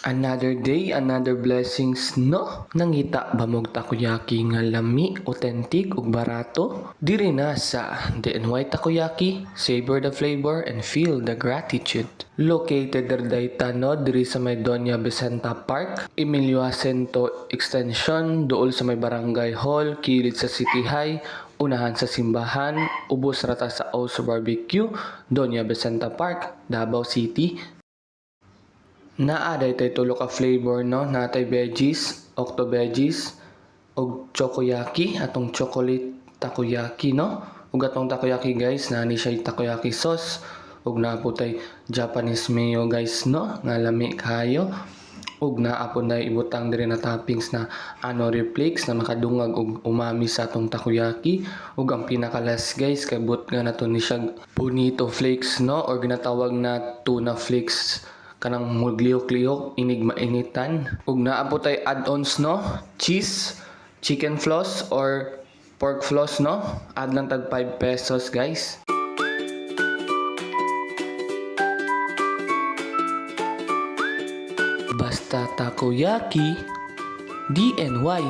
Another day, another blessings, no? Nangita ba mong takoyaki nga lami, authentic ug barato? Diri na sa DNY Takoyaki, savor the flavor and feel the gratitude. Located derday tanod diri sa may Doña Vicenta Park, Emilio Jacinto Extension, duol sa may Barangay Hall, kilid sa City High, unahan sa simbahan, ubos rata sa Oso Barbecue, Doña Vicenta Park, Davao City. Naa tay tulo ka flavor no, natay veggies, octo veggies ug chokoyaki, atong chocolate takoyaki no. Ug atong takoyaki guys, nani siya takoyaki sauce ug naputay Japanese mayo guys no, nga lami kayo. Ug naa po na ibutang diri na toppings na anori flakes na makadungag og umami sa atong takoyaki. Ug ang pinakalas guys, kay but nga nato ni siya bonito flakes no, or ginatawag na tuna flakes, kanang muglihok-lihok inig mainitan. Ug naa po tay add-ons no, cheese, chicken floss or pork floss no, add lang tag 5 pesos guys. Basta takoyaki, DNY.